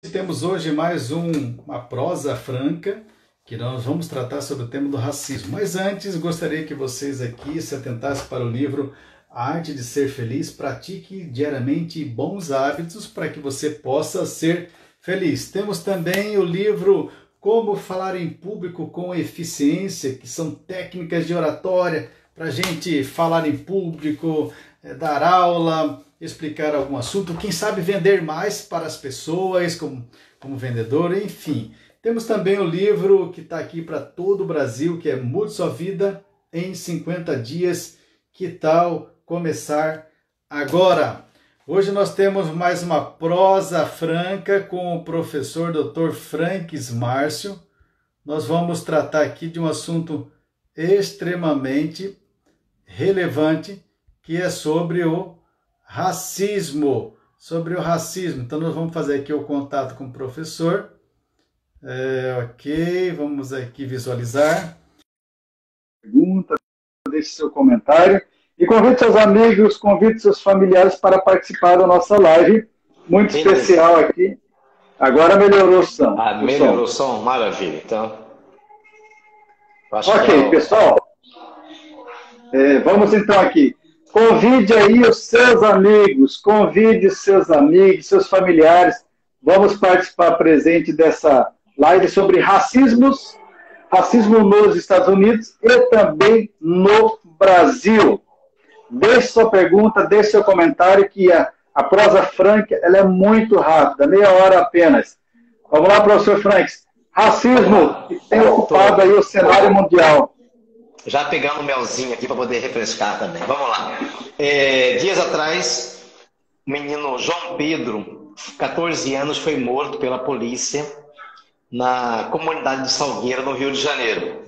Temos hoje mais uma prosa franca, que nós vamos tratar sobre o tema do racismo. Mas antes, gostaria que vocês aqui se atentassem para o livro A Arte de Ser Feliz. Pratique diariamente bons hábitos para que você possa ser feliz. Temos também o livro Como Falar em Público com Eficiência, que são técnicas de oratória para a gente falar em público, dar aula, explicar algum assunto, quem sabe vender mais para as pessoas como vendedor, enfim. Temos também o livro que está aqui para todo o Brasil, que é Mude Sua Vida em 50 Dias. Que tal começar agora? Hoje nós temos mais uma prosa franca com o professor Dr. Franques Márcio. Nós vamos tratar aqui de um assunto extremamente relevante, que é sobre o racismo. Então nós vamos fazer aqui o contato com o professor. Ok, vamos aqui visualizar. Pergunta, deixe seu comentário. E convide seus amigos, convide seus familiares para participar da nossa live. Muito especial aqui. Agora melhorou o som. Melhorou o som? Maravilha. Então, ok, pessoal. Vamos então aqui. Convide aí os seus amigos, seus familiares. Vamos participar presente dessa live sobre racismo nos Estados Unidos e também no Brasil. Deixe sua pergunta, deixe seu comentário, que a prosa franca ela é muito rápida, meia hora apenas. Vamos lá, professor Franques. Racismo que tem ocupado aí o cenário mundial. Já pegando o melzinho aqui para poder refrescar também. Vamos lá. Dias atrás, o menino João Pedro, 14 anos, foi morto pela polícia na comunidade de Salgueiro, no Rio de Janeiro.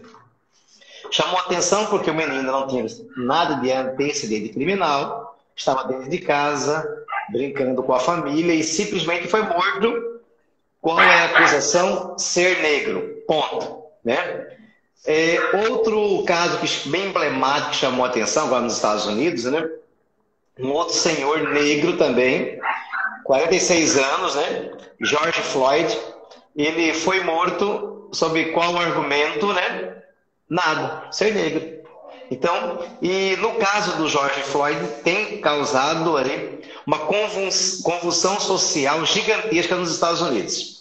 Chamou a atenção porque o menino não tinha nada de antecedente criminal, estava dentro de casa, brincando com a família e simplesmente foi morto. Qual é a acusação? Ser negro. Ponto. Né? Outro caso bem emblemático que chamou a atenção agora nos Estados Unidos, né? Um outro senhor negro também, 46 anos, né? George Floyd, ele foi morto sob qual argumento, né? Nada, ser negro. Então, e no caso do George Floyd, tem causado ali uma convulsão social gigantesca nos Estados Unidos.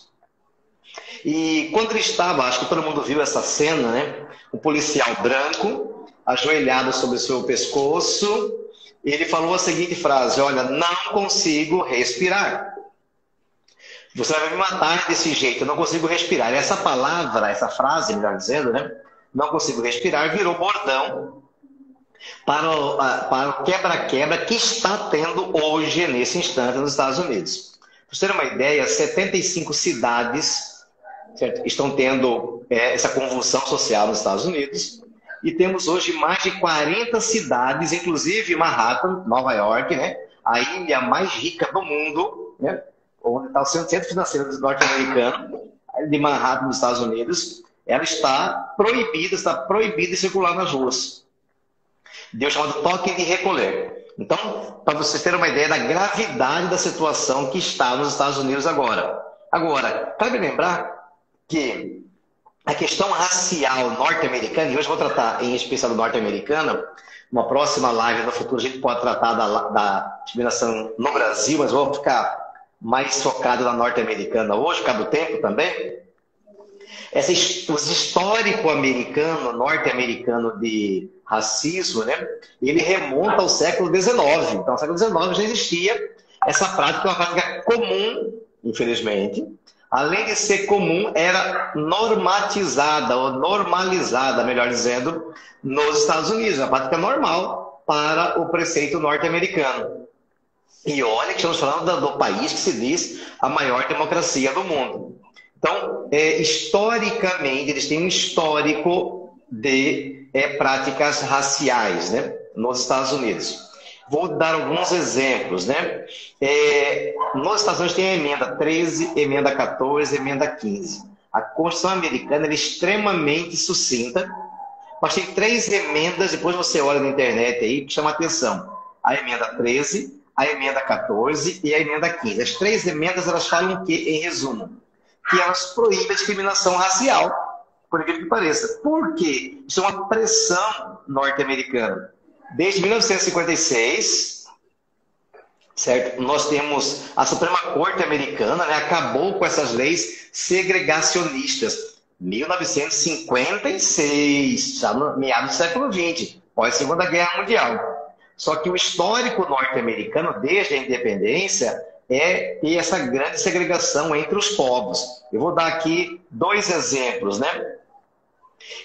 E quando ele estava, acho que todo mundo viu essa cena, né? Um policial branco, ajoelhado sobre o seu pescoço, ele falou a seguinte frase: olha, não consigo respirar. Você vai me matar desse jeito, eu não consigo respirar. Essa palavra, essa frase, melhor dizendo, né? Não consigo respirar, virou bordão para o quebra-quebra que está tendo hoje, nesse instante, nos Estados Unidos. Para você ter uma ideia, 75 cidades, certo, estão tendo essa convulsão social nos Estados Unidos, e temos hoje mais de 40 cidades, inclusive Manhattan, Nova York, né, a ilha mais rica do mundo, né, onde está o centro financeiro norte-americano, de Manhattan, nos Estados Unidos, ela está proibida de circular nas ruas. Deu chamado toque de recolher. Então, para vocês terem uma ideia da gravidade da situação que está nos Estados Unidos agora. Agora, cabe lembrar que a questão racial norte-americana, e hoje eu vou tratar em especial do norte-americano, numa próxima live no futuro a gente pode tratar da discriminação no Brasil, mas vou ficar mais focado na norte-americana hoje, por causa do tempo também. Os histórico americano, norte-americano de racismo, né, ele remonta ao século XIX. Então, no século XIX já existia essa prática, uma prática comum, infelizmente. Além de ser comum, era normatizada, ou normalizada, melhor dizendo, nos Estados Unidos. Uma prática normal para o preceito norte-americano. E olha que estamos falando do país que se diz a maior democracia do mundo. Então, historicamente, eles têm um histórico de práticas raciais, né, nos Estados Unidos. Vou dar alguns exemplos, né? Nos Estados Unidos tem a emenda 13, emenda 14, emenda 15. A Constituição americana é extremamente sucinta, mas tem 3 emendas, depois você olha na internet aí, que chama a atenção. A emenda 13, a emenda 14 e a emenda 15. As três emendas, elas falam o quê, em resumo? Que elas proíbem a discriminação racial, por incrível que pareça. Por quê? Isso é uma pressão norte-americana. Desde 1956, certo? Nós temos a Suprema Corte Americana, né, acabou com essas leis segregacionistas. 1956, já no meados do século XX, pós-Segunda Guerra Mundial. Só que o histórico norte-americano, desde a independência, é ter essa grande segregação entre os povos. Eu vou dar aqui dois exemplos, né?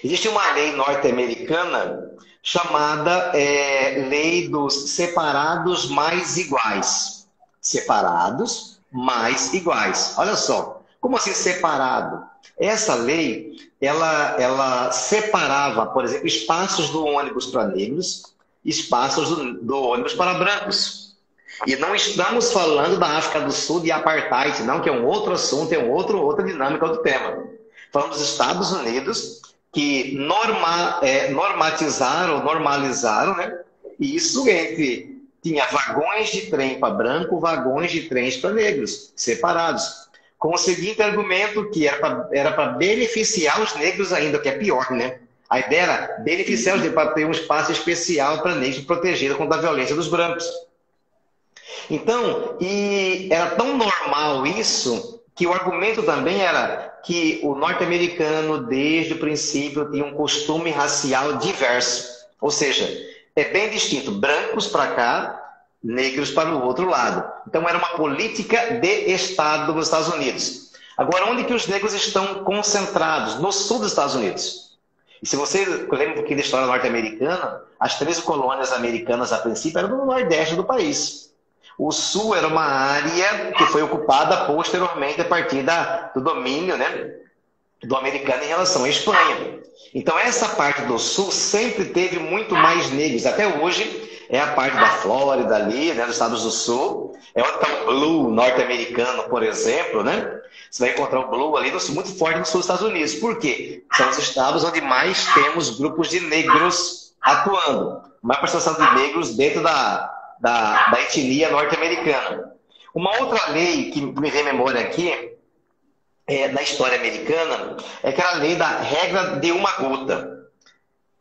Existe uma lei norte-americana chamada Lei dos Separados Mais Iguais. Separados mais iguais. Olha só, como assim separado? Essa lei, ela separava, por exemplo, espaços do ônibus para negros, espaços do ônibus para brancos. E não estamos falando da África do Sul de apartheid, não, que é um outro assunto, é outra dinâmica do tema. Falamos dos Estados Unidos, que normalizaram, né? Isso tinha vagões de trem para branco, vagões de trens para negros, separados. Com o seguinte argumento, que era para beneficiar os negros ainda, que é pior, né? A ideia era beneficiar os negros para ter um espaço especial para negros protegidos contra a violência dos brancos. Então, e era tão normal isso, que o argumento também era que o norte-americano, desde o princípio, tinha um costume racial diverso. Ou seja, é bem distinto, brancos para cá, negros para o outro lado. Então, era uma política de Estado nos Estados Unidos. Agora, onde que os negros estão concentrados? No sul dos Estados Unidos. E se você lembra um pouquinho da história norte-americana, as 13 colônias americanas, a princípio, eram no nordeste do país. O sul era uma área que foi ocupada posteriormente a partir do domínio, né, do americano em relação à Espanha. Então, essa parte do sul sempre teve muito mais negros. Até hoje, é a parte da Flórida ali, né, dos Estados do Sul. É onde está o Blue norte-americano, por exemplo, né? Você vai encontrar o Blue ali muito forte no sul dos Estados Unidos. Por quê? São os estados onde mais temos grupos de negros atuando. Mais participação de negros dentro da etnia norte-americana. Uma outra lei que me vem à memória aqui, da história americana, é aquela lei da regra de uma gota.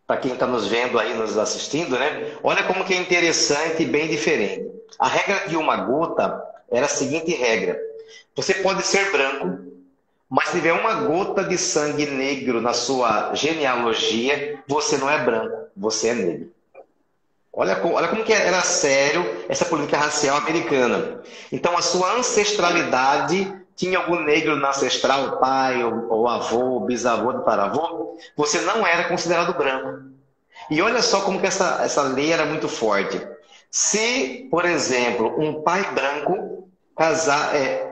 Para quem está nos vendo aí, nos assistindo, né? Olha como que é interessante e bem diferente. A regra de uma gota era a seguinte regra. Você pode ser branco, mas se tiver uma gota de sangue negro na sua genealogia, você não é branco, você é negro. Olha como que era sério essa política racial americana. Então, a sua ancestralidade tinha algum negro no ancestral, pai, ou avô, bisavô, tataravô, você não era considerado branco. E olha só como que essa lei era muito forte. Se, por exemplo, um pai branco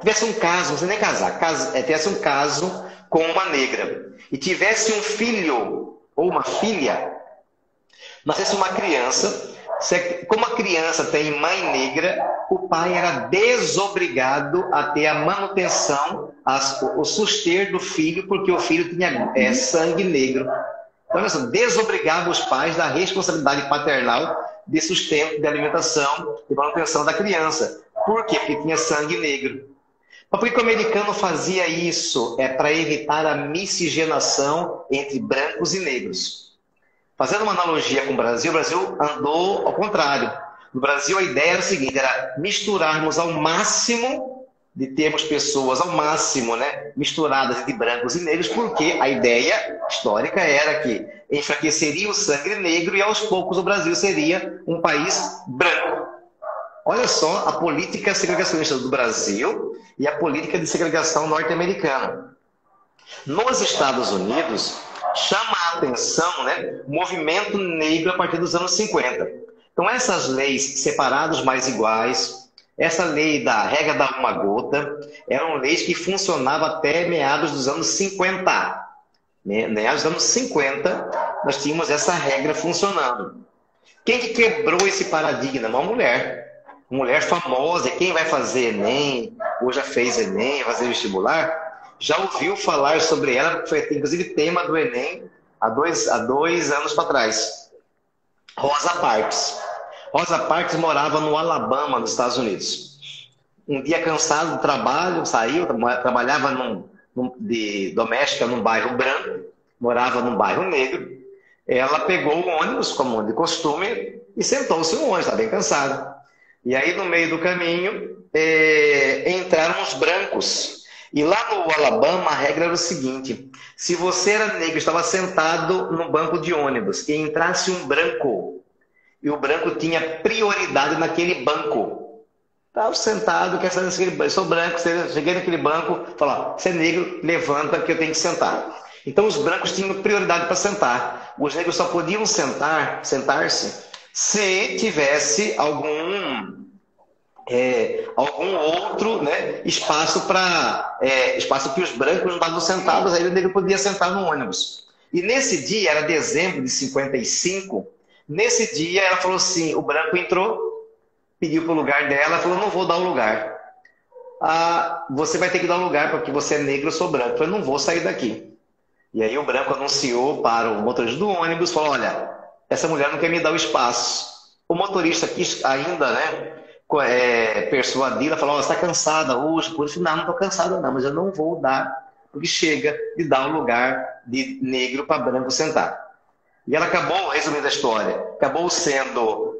tivesse um caso, não precisa nem casar, tivesse um caso com uma negra, e tivesse um filho ou uma filha, nascesse uma criança, como a criança tem mãe negra, o pai era desobrigado a ter a manutenção, o suster do filho, porque o filho tinha sangue negro. Então, olha só, desobrigava os pais da responsabilidade paternal de sustento, de alimentação e manutenção da criança. Por quê? Porque tinha sangue negro. Mas por que o americano fazia isso? É para evitar a miscigenação entre brancos e negros. Fazendo uma analogia com o Brasil andou ao contrário. No Brasil, a ideia era a seguinte, era misturarmos ao máximo, de termos pessoas ao máximo, né, misturadas entre brancos e negros, porque a ideia histórica era que enfraqueceria o sangue negro e aos poucos o Brasil seria um país branco. Olha só a política segregacionista do Brasil e a política de segregação norte-americana. Nos Estados Unidos, chama a atenção, né, o movimento negro a partir dos anos 50. Então, essas leis separados mais iguais, essa lei da regra da uma gota, eram leis que funcionavam até meados dos anos 50. Meados dos anos 50, nós tínhamos essa regra funcionando. Quem que quebrou esse paradigma? Uma mulher. Uma mulher famosa, quem vai fazer Enem, ou já fez Enem, vai fazer vestibular, já ouviu falar sobre ela, foi inclusive tema do Enem há dois anos para trás. Rosa Parks. Rosa Parks morava no Alabama, nos Estados Unidos. Um dia cansado do trabalho, saiu, trabalhava de doméstica num bairro branco, morava num bairro negro. Ela pegou o ônibus, como de costume, e sentou-se no ônibus, estava bem cansado. E aí, no meio do caminho, entraram os brancos. E lá no Alabama, a regra era o seguinte: se você era negro, estava sentado no banco de ônibus, e entrasse um branco, e o branco tinha prioridade naquele banco. Estava sentado, quer saber se eu sou branco, cheguei naquele banco, falou: você é negro, levanta que eu tenho que sentar. Então os brancos tinham prioridade para sentar. Os negros só podiam sentar-se se tivesse algum outro, né, espaço que os brancos não estavam sentados, aí o negro podia sentar no ônibus. E nesse dia, era dezembro de 55, nesse dia ela falou assim, o branco entrou, pediu para o lugar dela, falou: não vou dar o lugar. Você vai ter que dar o lugar, porque você é negro, eu sou branco. Eu falei: não vou sair daqui. E aí o branco anunciou para o motorista do ônibus, falou: olha, essa mulher não quer me dar o espaço. O motorista quis ainda, né, persuadi-la, falou: você está cansada hoje? Por isso, não estou cansada não, mas eu não vou dar, porque chega de dar o lugar de negro para branco sentar. E ela acabou, resumindo a história, acabou não saindo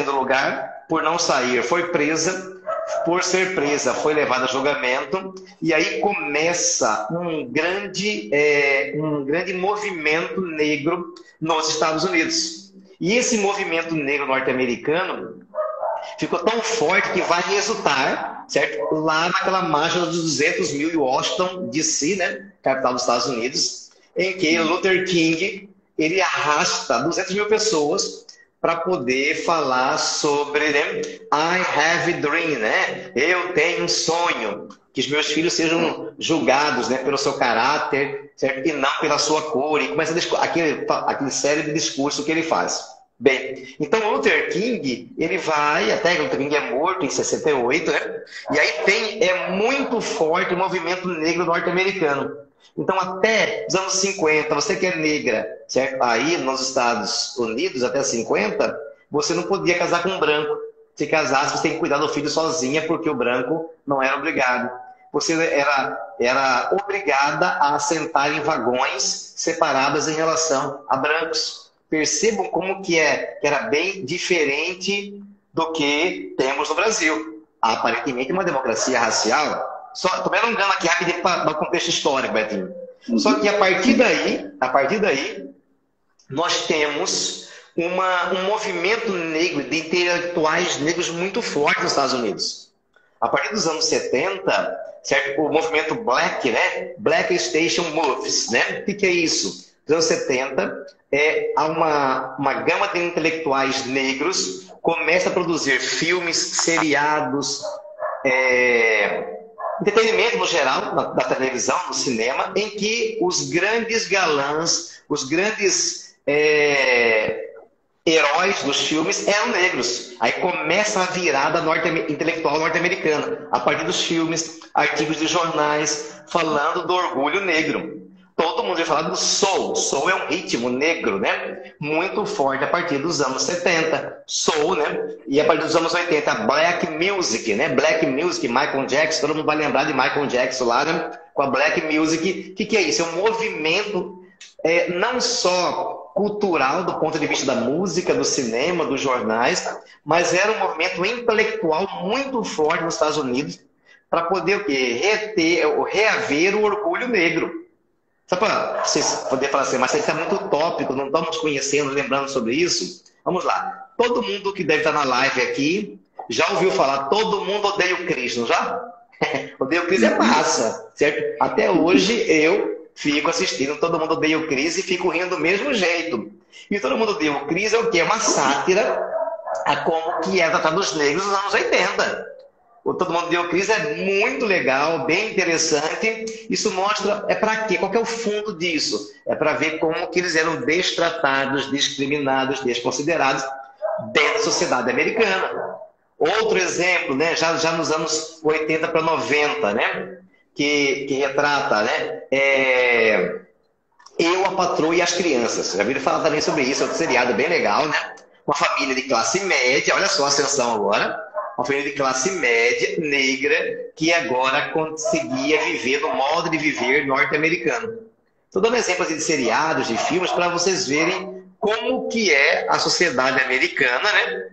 do lugar, por não sair foi presa, por ser presa foi levada a julgamento, e aí começa um grande movimento negro nos Estados Unidos. E esse movimento negro norte-americano ficou tão forte que vai resultar, certo, lá naquela marcha dos 200 mil em Washington, D.C., né, capital dos Estados Unidos, em que Luther King ele arrasta 200 mil pessoas para poder falar sobre, né, I have a dream, né? Eu tenho um sonho, que os meus filhos sejam julgados, né, pelo seu caráter, certo? E não pela sua cor. E começa aquele célebre discurso que ele faz. Bem, então Luther King, ele vai, até Luther King é morto em 68, né? E aí é muito forte o movimento negro norte-americano. Então, até os anos 50, você que é negra, certo? Aí nos Estados Unidos, até 50, você não podia casar com um branco. Se casasse, você tem que cuidar do filho sozinha, porque o branco não era obrigado. Você era obrigada a sentar em vagões separados em relação a brancos. Percebam como que era bem diferente do que temos no Brasil. Aparentemente, uma democracia racial. Estou me alongando aqui rapidinho para o contexto histórico, Betinho. Só que a partir daí, nós temos um movimento negro, de intelectuais negros muito forte nos Estados Unidos. A partir dos anos 70, certo? O movimento Black, né? Black Station Moves, né? O que é isso? Nos anos 70, há uma gama de intelectuais negros começa a produzir filmes, seriados, entretenimento no geral, da televisão, no cinema, em que os grandes galãs, os grandes heróis dos filmes eram negros. Aí começa a virada intelectual norte-americana, a partir dos filmes, artigos de jornais, falando do orgulho negro. Todo mundo vai falar do soul. Soul é um ritmo negro, né? Muito forte a partir dos anos 70. Soul, né? E a partir dos anos 80, Black Music, né? Black Music, Michael Jackson, todo mundo vai lembrar de Michael Jackson lá, né? Com a Black Music. O que é isso? É um movimento não só cultural do ponto de vista da música, do cinema, dos jornais, mas era um movimento intelectual muito forte nos Estados Unidos para poder o quê? Reaver o orgulho negro. Só para vocês poderem falar assim, mas isso é muito utópico, não estamos conhecendo, lembrando sobre isso. Vamos lá. Todo mundo que deve estar na live aqui já ouviu falar, todo mundo odeia o Cris, não já? Odeia o Cris é massa, certo? Até hoje eu fico assistindo Todo Mundo Odeia o Cris e fico rindo do mesmo jeito. E Todo Mundo Odeia o Cris é o quê? É uma sátira a como que é tratado os negros nos anos 80. O Todo Mundo Odeia o Cris é muito legal, bem interessante. Isso mostra, para quê? Qual que é o fundo disso? É para ver como que eles eram destratados, discriminados, desconsiderados dentro da sociedade americana. Outro exemplo, né, já nos anos 80 para 90, né, que retrata, né, Eu, a Patroa e as Crianças. Já viram falar também sobre isso, é outro seriado bem legal, né? Uma família de classe média, olha só a ascensão agora, uma família de classe média, negra, que agora conseguia viver no modo de viver norte-americano. Estou dando exemplos de seriados, de filmes, para vocês verem como que é a sociedade americana, né?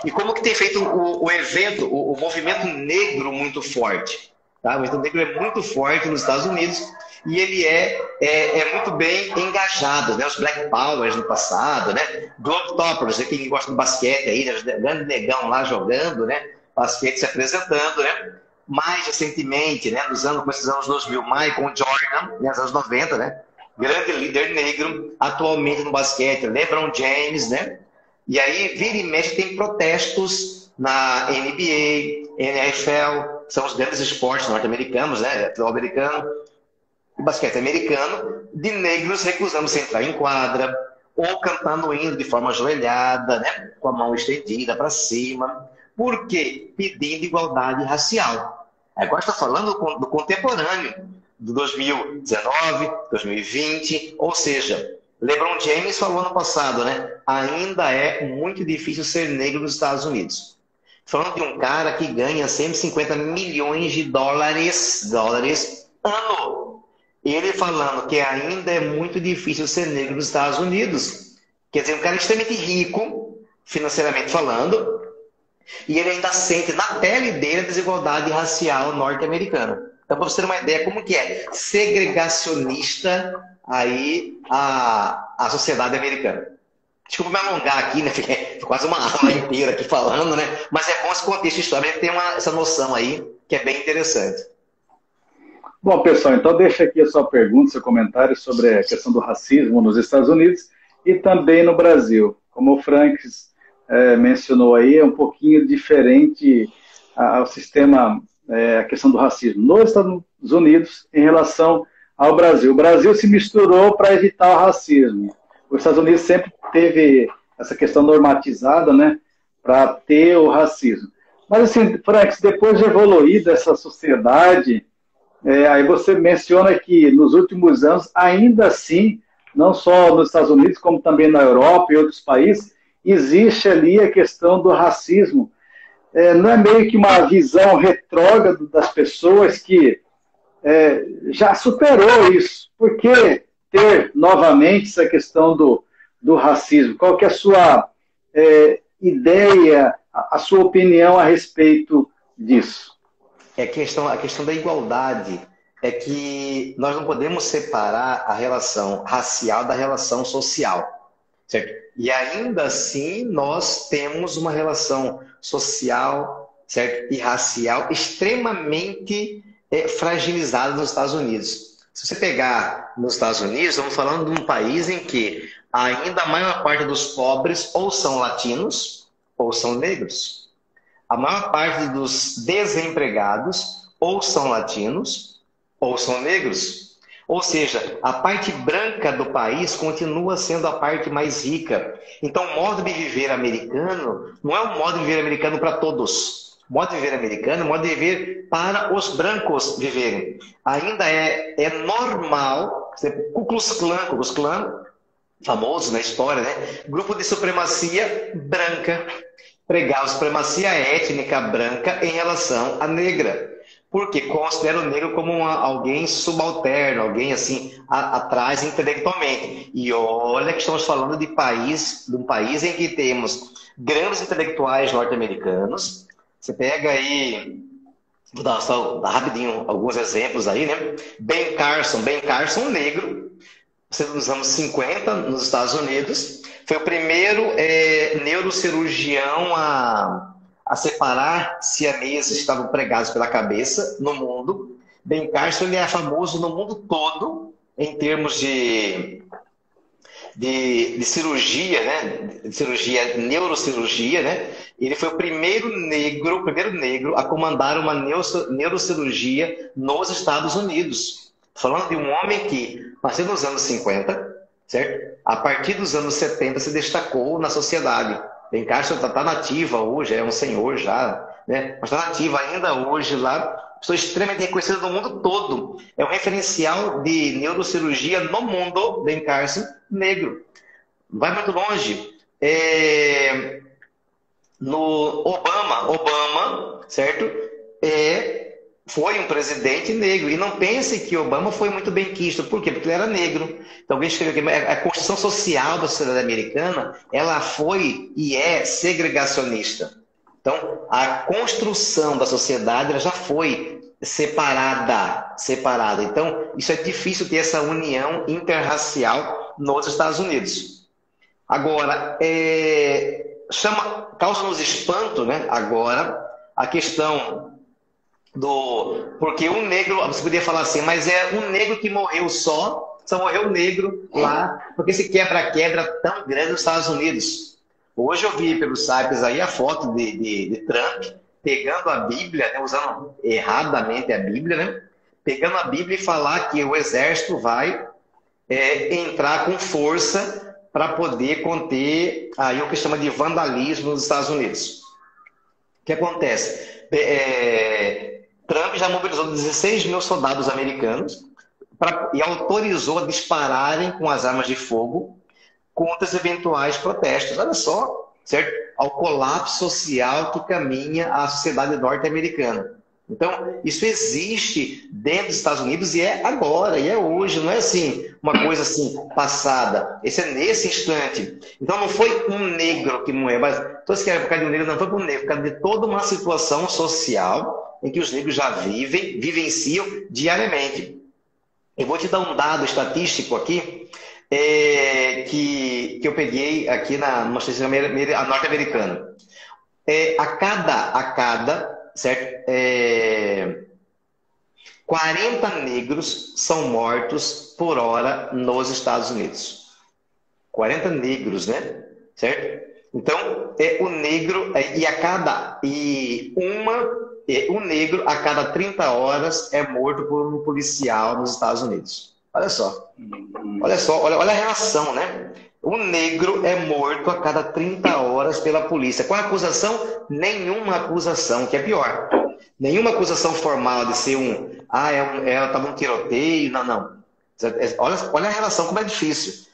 E como que tem feito o evento, o movimento negro muito forte. Tá? O movimento negro é muito forte nos Estados Unidos e ele é muito bem engajado, né? Os Black Powers no passado, né? Globetrotters, né? Quem gosta do basquete aí, né? Grande negão lá jogando, né? Basquete se apresentando, né? Mais recentemente, né? Nos anos 2000, Michael Jordan, né? Nos anos 90, né? Grande líder negro, atualmente no basquete, LeBron James, né? E aí, vira e mexe, tem protestos na NBA, NFL, são os grandes esportes norte-americanos, né? Futebol americano, e basquete americano, de negros recusando-se a entrar em quadra, ou cantando o hino de forma ajoelhada, né? Com a mão estendida para cima. Por quê? Pedindo igualdade racial. Agora está falando do contemporâneo, do 2019, 2020, ou seja, LeBron James falou ano passado, né? Ainda é muito difícil ser negro nos Estados Unidos. Falando de um cara que ganha 150 milhões de dólares ano. Ele falando que ainda é muito difícil ser negro nos Estados Unidos. Quer dizer, um cara extremamente rico, financeiramente falando, e ele ainda sente na pele dele a desigualdade racial norte-americana. Então, para você ter uma ideia como que é segregacionista aí a sociedade americana. Desculpa me alongar aqui, né? Fiquei quase uma aula inteira aqui falando, né? Mas é bom esse contexto histórico, tem essa noção aí que é bem interessante. Bom, pessoal, então deixa aqui a sua pergunta, seu comentário sobre a questão do racismo nos Estados Unidos e também no Brasil. Como o Franks mencionou aí, é um pouquinho diferente ao sistema, a questão do racismo nos Estados Unidos em relação ao Brasil. O Brasil se misturou para evitar o racismo. Os Estados Unidos sempre teve essa questão normatizada, né, para ter o racismo. Mas, assim, Franks, depois de evoluir dessa sociedade, aí você menciona que nos últimos anos, ainda assim, não só nos Estados Unidos, como também na Europa e outros países, existe ali a questão do racismo. Não é meio que uma visão retrógrada das pessoas que já superou isso. Por que ter novamente essa questão do racismo? Qual que é a sua ideia, a sua opinião a respeito disso? A questão da igualdade é que nós não podemos separar a relação racial da relação social, certo? E ainda assim nós temos uma relação social, certo? E racial extremamente fragilizada nos Estados Unidos. Se você pegar nos Estados Unidos, estamos falando de um país em que ainda a maior parte dos pobres ou são latinos ou são negros. A maior parte dos desempregados ou são latinos ou são negros. Ou seja, a parte branca do país continua sendo a parte mais rica. Então, o modo de viver americano não é um modo de viver americano para todos. O modo de viver americano é um modo de viver para os brancos viverem. Ainda é normal, Ku Klux Klan, famoso na história, né? Grupo de supremacia branca, pregar a supremacia étnica branca em relação à negra. Porque considera o negro como alguém subalterno, alguém assim, atrás intelectualmente. E olha que estamos falando de um país em que temos grandes intelectuais norte-americanos. Você pega aí, vou dar só rapidinho alguns exemplos aí, né? Ben Carson, negro, nos anos 50, nos Estados Unidos, foi o primeiro neurocirurgião a separar siameses que estavam pregados pela cabeça no mundo. Ben Carson, ele é famoso no mundo todo em termos de cirurgia, né? De cirurgia, neurocirurgia, né? Ele foi o primeiro negro a comandar uma neurocirurgia nos Estados Unidos. Falando de um homem que, nasceu nos anos 50, certo? A partir dos anos 70 se destacou na sociedade. Ben Carson está nativa hoje, é um senhor já, né? Mas está nativa ainda hoje lá. Pessoa extremamente reconhecida no mundo todo. É um referencial de neurocirurgia no mundo, Ben Carson, negro. Vai muito longe. no Obama, certo? Foi um presidente negro. E não pense que Obama foi muito bem quisto. Por quê? Porque ele era negro. Então, alguém escreveu que a construção social da sociedade americana, ela foi e é segregacionista. Então, a construção da sociedade ela já foi separada. Então, isso é difícil ter essa união interracial nos Estados Unidos. Agora, causa-nos espanto, né? Agora, a questão porque um negro, você poderia falar assim, mas é um negro que morreu só morreu negro lá, porque esse quebra-quebra tão grande nos Estados Unidos. Hoje eu vi pelos sites aí a foto de Trump pegando a Bíblia, né, usando erradamente a Bíblia, né, pegando a Bíblia e falar que o exército vai entrar com força para poder conter aí o que chama de vandalismo nos Estados Unidos. O que acontece? Trump já mobilizou 16 mil soldados americanos e autorizou a dispararem com as armas de fogo contra os eventuais protestos. Olha só, certo? Ao colapso social que caminha a sociedade norte-americana. Então, isso existe dentro dos Estados Unidos e é agora, e é hoje, não é assim, uma coisa assim, passada. Esse é nesse instante. Então, não foi um negro que morreu, mas todos que eram por causa de um negro, não foi por um negro, por causa de toda uma situação social em que os negros já vivenciam diariamente. Eu vou te dar um dado estatístico aqui, que eu peguei aqui numa estatística norte-americana. A cada certo? 40 negros são mortos por hora nos Estados Unidos. 40 negros, né? Certo? Então, o negro, um negro a cada 30 horas é morto por um policial nos Estados Unidos. Olha só. Olha a relação, né? Um negro é morto a cada 30 horas pela polícia. Qual a acusação? Nenhuma acusação, que é pior. Nenhuma acusação formal de ser ela estava num tiroteio, não. Olha a relação, como é difícil.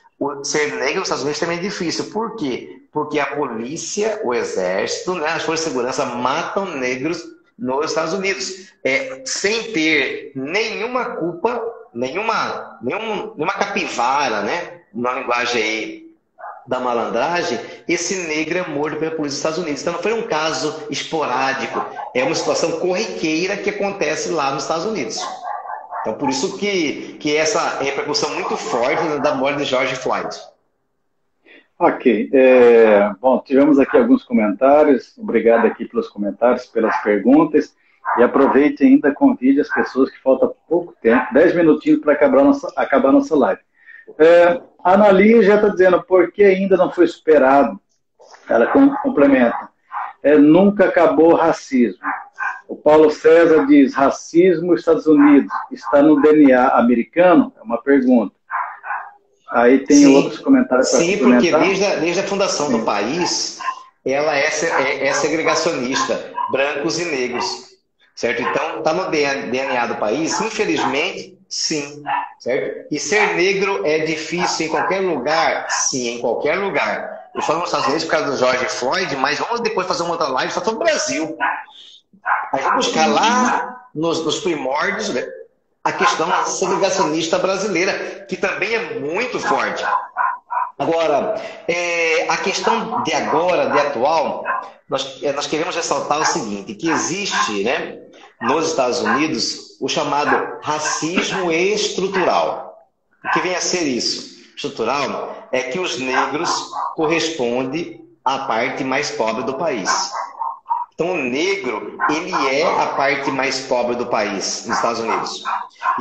Ser negro nos Estados Unidos também é difícil. Por quê? Porque a polícia, o exército, né, as forças de segurança matam negros nos Estados Unidos. Sem ter nenhuma culpa, nenhuma capivara, né? Na linguagem aí da malandragem, esse negro é morto pela polícia dos Estados Unidos. Então não foi um caso esporádico, é uma situação corriqueira que acontece lá nos Estados Unidos. Então por isso que essa repercussão muito forte da morte de George Floyd. Ok. Bom, tivemos aqui alguns comentários. Obrigado aqui pelos comentários, pelas perguntas. E aproveite ainda, convide as pessoas que falta pouco tempo, 10 minutinhos para acabar nossa live. A Analia já está dizendo por que ainda não foi superado. Ela complementa. Nunca acabou o racismo. O Paulo César diz, racismo nos Estados Unidos está no DNA americano? É uma pergunta. Aí tem outros comentários para complementar. Sim, porque desde a fundação do país, ela é segregacionista, brancos e negros. Certo? Então, está no DNA do país, infelizmente, sim. Certo? E ser negro é difícil em qualquer lugar? Sim, em qualquer lugar. Eu falo nos Estados Unidos por causa do George Floyd, mas vamos depois fazer uma outra live só sobre o Brasil. Aí vamos buscar lá nos primórdios, né, a questão segregacionista brasileira, que também é muito forte. Agora, a questão de agora, de atual, nós queremos ressaltar o seguinte, que existe, né, nos Estados Unidos o chamado racismo estrutural. O que vem a ser isso? Estrutural é que os negros correspondem à parte mais pobre do país. Então, o negro, ele é a parte mais pobre do país, nos Estados Unidos.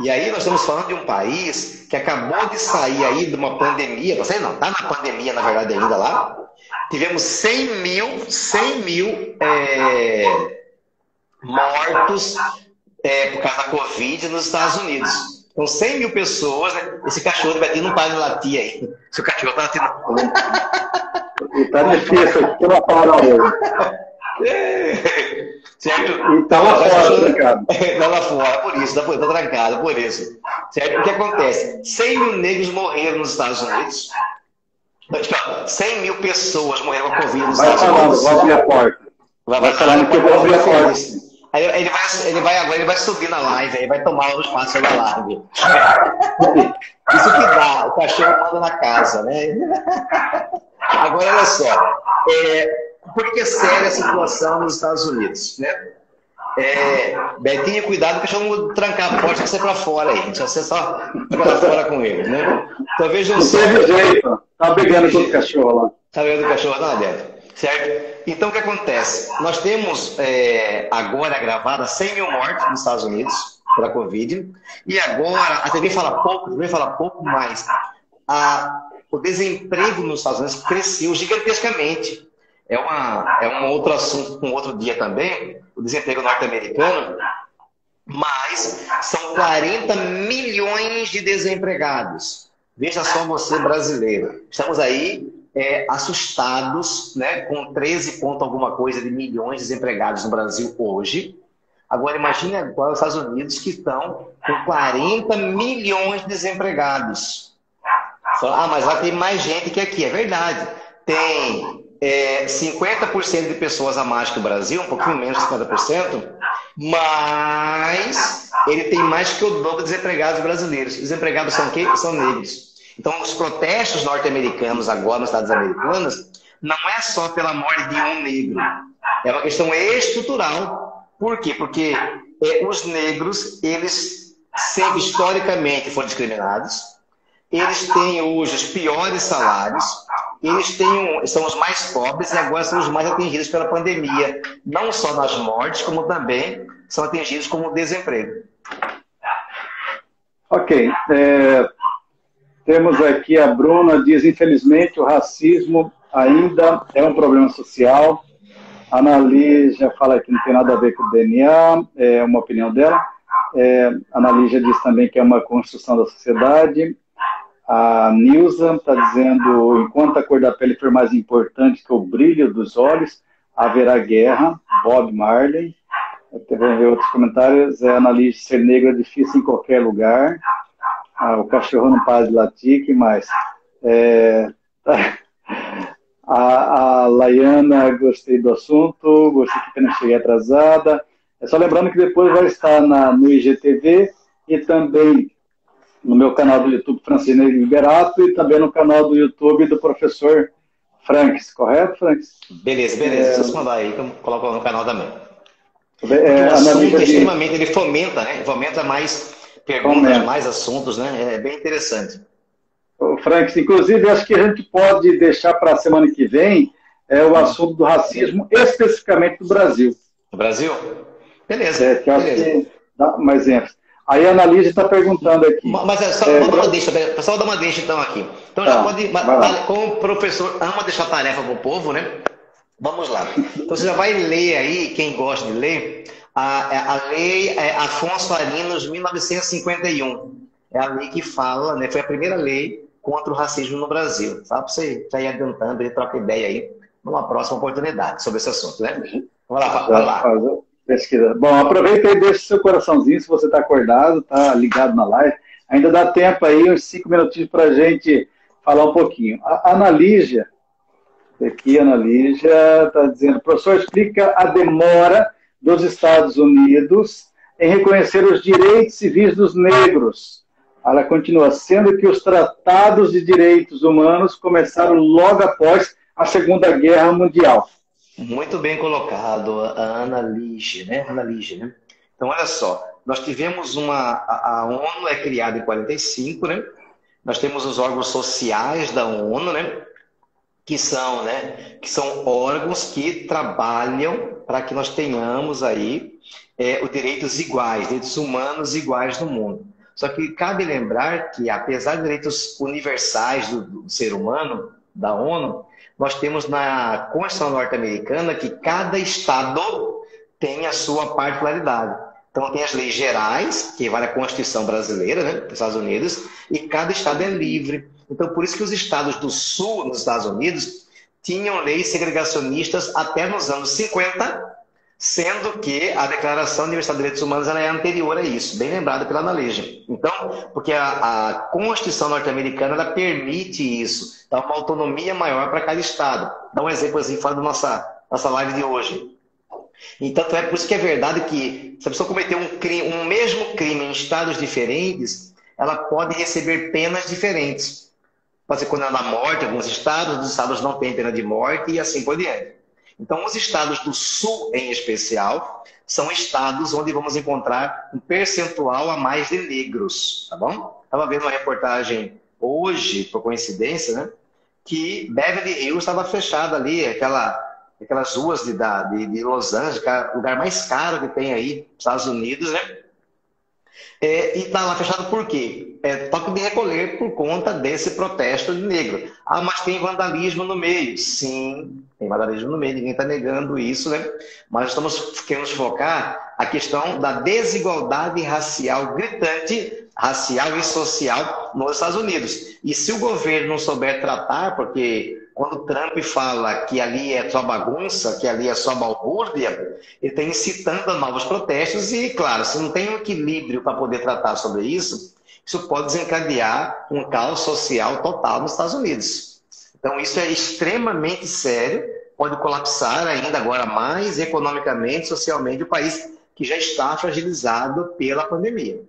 E aí nós estamos falando de um país que acabou de sair aí de uma pandemia, você não, está na pandemia, na verdade, ainda lá. Tivemos 100 mil mortos por causa da Covid nos Estados Unidos. Então, 100 mil pessoas, né? Esse cachorro vai ter não para de latir aí. Se o cachorro está latindo. Está difícil, aqui na parada. Certo? E tá lá fora, trancado. Tá lá fora, por isso, tá trancado, por isso. Certo? O que acontece? 100 mil negros morreram nos Estados Unidos. Tipo, 100 mil pessoas morreram com a Covid nos Vai Estados falando, Unidos. vou abrir a porta. Vai falando que eu vou abrir a porta. Aí ele vai subir na live, aí vai tomar os passos da live. Isso que dá, o cachorro manda na casa, né? Agora, olha só, por que é séria a situação nos Estados Unidos, né? Betinho, cuidado que eu vou trancar a porta e você para fora aí. Deixa você só para fora com ele, né? Então vejam só. Não teve jeito, tá brigando com o cachorro lá. Tá brigando com o cachorro lá dentro, certo? Então o que acontece? Nós temos agora gravada 100 mil mortes nos Estados Unidos pela Covid, e agora a TV fala pouco, mas o desemprego nos Estados Unidos cresceu gigantescamente. É um outro assunto com outro dia também, o desemprego norte-americano, mas são 40 milhões de desempregados. Veja só você, brasileiro. Estamos aí assustados, né, com 13 ponto alguma coisa de milhões de desempregados no Brasil hoje. Agora imagine agora os Estados Unidos que estão com 40 milhões de desempregados. Mas lá tem mais gente que aqui. É verdade. Tem 50% de pessoas a mais que o Brasil, um pouquinho menos de 50%, mas ele tem mais que o dobro de desempregados brasileiros. Os desempregados são quem? São negros. Então, os protestos norte-americanos agora nos Estados Americanos não é só pela morte de um negro. É uma questão estrutural. Por quê? Porque os negros, eles sempre historicamente foram discriminados. Eles têm hoje os piores salários. Eles são os mais pobres e agora são os mais atingidos pela pandemia. Não só nas mortes, como também são atingidos como desemprego. Ok. Temos aqui a Bruna, diz, infelizmente, o racismo ainda é um problema social. A Ana já fala que não tem nada a ver com o DNA, é uma opinião dela. A Ana já diz também que é uma construção da sociedade. A Nilza está dizendo, enquanto a cor da pele for mais importante que o brilho dos olhos, haverá guerra. Bob Marley. Vamos ver outros comentários. A Ana ser negra é difícil em qualquer lugar. O cachorro não para de latir, que mais? A Laiana, gostei do assunto, gostei que apenas cheguei atrasada. Só lembrando que depois vai estar no IGTV e também no meu canal do YouTube, Francine Liberato, e também no canal do YouTube do professor Franks, correto, Franks? Beleza. Se você mandar aí, então coloca no canal também. O assunto extremamente, ele fomenta, né? Fomenta mais perguntas, mais assuntos, né? É bem interessante. Franks, inclusive, acho que a gente pode deixar para a semana que vem o assunto do racismo, especificamente do Brasil. Do Brasil? Beleza. Que acho que dá mais ênfase. Aí a Analisa está perguntando aqui. Mas só dar uma deixa então aqui. Então já pode, como o professor ama deixar tarefa para o povo, né? Vamos lá. Então você já vai ler aí, quem gosta de ler, a lei Afonso Arinos, 1951. É a lei que fala, né? Foi a primeira lei contra o racismo no Brasil. Só para você já ir adiantando e trocar ideia aí numa próxima oportunidade sobre esse assunto, né? Vamos lá, vai lá. Pesquisa. Bom, aproveita e deixa o seu coraçãozinho se você está acordado, está ligado na live. Ainda dá tempo aí, uns 5 minutinhos para a gente falar um pouquinho. A Ana Lígia está dizendo, professor, explica a demora dos Estados Unidos em reconhecer os direitos civis dos negros. Ela continua, sendo que os tratados de direitos humanos começaram logo após a Segunda Guerra Mundial. Muito bem colocado, a Ana Lígia, né? Então, olha só, nós tivemos a ONU é criada em 45, né? Nós temos os órgãos sociais da ONU, né? Que são órgãos que trabalham para que nós tenhamos aí os direitos iguais, direitos humanos iguais no mundo. Só que cabe lembrar que, apesar dos direitos universais do ser humano, da ONU, nós temos na Constituição norte-americana que cada estado tem a sua particularidade. Então, tem as leis gerais, que vale a Constituição brasileira, né, dos Estados Unidos, e cada estado é livre. Então, por isso que os estados do sul, nos Estados Unidos, tinham leis segregacionistas até nos anos 50, sendo que a Declaração Universal de Direitos Humanos ela é anterior a isso, bem lembrada pela Ana Leija. Então, porque a Constituição norte-americana ela permite isso, dá uma autonomia maior para cada Estado. Dá um exemplo assim, fora da nossa live de hoje. Então, é por isso que é verdade que se a pessoa cometer um mesmo crime em estados diferentes, ela pode receber penas diferentes. Pode ser condenada à morte em alguns estados, os estados não têm pena de morte e assim por diante. Então, os estados do Sul, em especial, são estados onde vamos encontrar um percentual a mais de negros, tá bom? Estava vendo uma reportagem hoje, por coincidência, né, que Beverly Hills estava fechada ali, aquelas ruas de Los Angeles, o lugar mais caro que tem aí, nos Estados Unidos, né? E está lá fechado por quê? Toque de recolher por conta desse protesto de negro. Ah, mas tem vandalismo no meio. Sim, tem vandalismo no meio, ninguém está negando isso, né? Mas queremos focar a questão da desigualdade racial gritante, racial e social nos Estados Unidos. E se o governo não souber tratar, porque quando Trump fala que ali é só bagunça, que ali é só balbúrdia, ele está incitando a novos protestos e, claro, se não tem um equilíbrio para poder tratar sobre isso, isso pode desencadear um caos social total nos Estados Unidos. Então, isso é extremamente sério, pode colapsar ainda agora mais economicamente, socialmente, o país que já está fragilizado pela pandemia.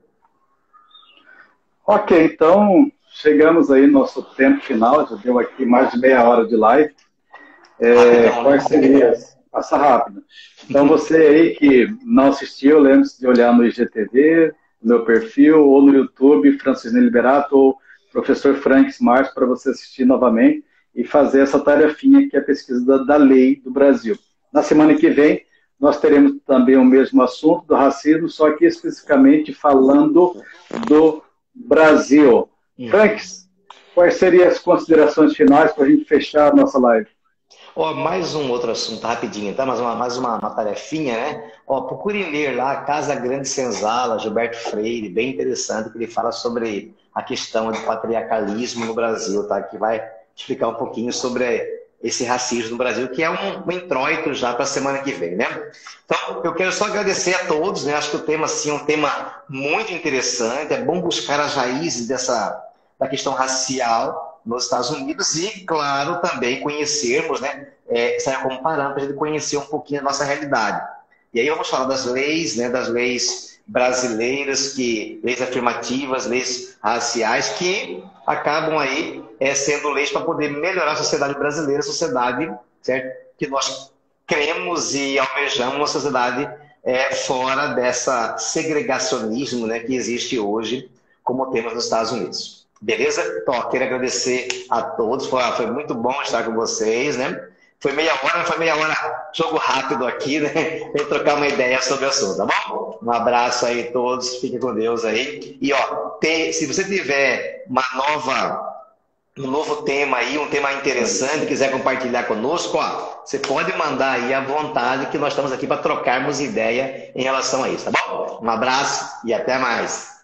Ok, então chegamos aí no nosso tempo final, já deu aqui mais de meia hora de live. Quais seriam? Passa rápido. Então você aí que não assistiu, lembre-se de olhar no IGTV, no meu perfil, ou no YouTube, Francisco Liberato, ou Professor Franks Marques, para você assistir novamente e fazer essa tarefinha que é a pesquisa da lei do Brasil. Na semana que vem, nós teremos também o mesmo assunto do racismo, só que especificamente falando do Brasil. Franks, quais seriam as considerações finais para a gente fechar a nossa live? Mais um outro assunto, rapidinho, tá? Mais uma tarefinha, né? Procure ler lá Casa Grande Senzala, Gilberto Freire, bem interessante, que ele fala sobre a questão do patriarcalismo no Brasil, tá? Que vai explicar um pouquinho sobre esse racismo no Brasil, que é um introito já para a semana que vem, né? Então, eu quero só agradecer a todos, né? Acho que o tema, assim, é um tema muito interessante, é bom buscar as raízes da questão racial nos Estados Unidos e, claro, também conhecermos, né? Serve como parâmetro para a gente conhecer um pouquinho a nossa realidade. E aí vamos falar das leis, né? Das leis brasileiras, leis afirmativas, leis raciais, que acabam aí sendo leis para poder melhorar a sociedade brasileira, a sociedade, certo? Que nós cremos e almejamos uma sociedade fora dessa segregacionismo, né, que existe hoje, como temos nos Estados Unidos. Beleza? Então, quero agradecer a todos, foi muito bom estar com vocês, né? Foi meia hora, jogo rápido aqui, né? Pra trocar uma ideia sobre o assunto, tá bom? Um abraço aí a todos, fiquem com Deus aí. E, se você tiver um novo tema aí, um tema interessante, quiser compartilhar conosco, você pode mandar aí à vontade, que nós estamos aqui para trocarmos ideia em relação a isso, tá bom? Um abraço e até mais.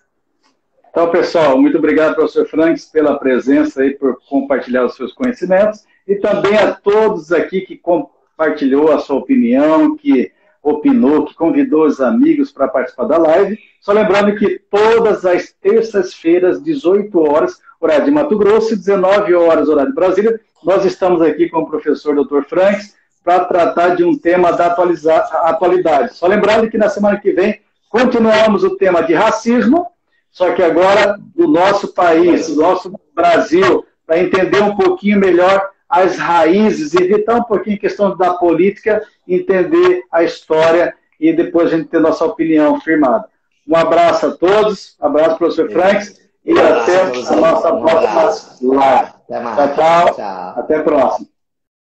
Então, pessoal, muito obrigado, professor Franks, pela presença aí, por compartilhar os seus conhecimentos, e também a todos aqui que compartilhou a sua opinião, que opinou, que convidou os amigos para participar da live. Só lembrando que todas as terças-feiras, 18 horas, horário de Mato Grosso, 19 horas, horário de Brasília, nós estamos aqui com o professor Dr. Franks para tratar de um tema da atualidade. Só lembrando que na semana que vem continuamos o tema de racismo, só que agora do nosso país, do nosso Brasil, para entender um pouquinho melhor as raízes, evitar um pouquinho a questão da política, entender a história e depois a gente ter nossa opinião firmada. Um abraço a todos, abraço, professor Franks, e até a nossa próxima live. Tchau, tchau. Até a próxima.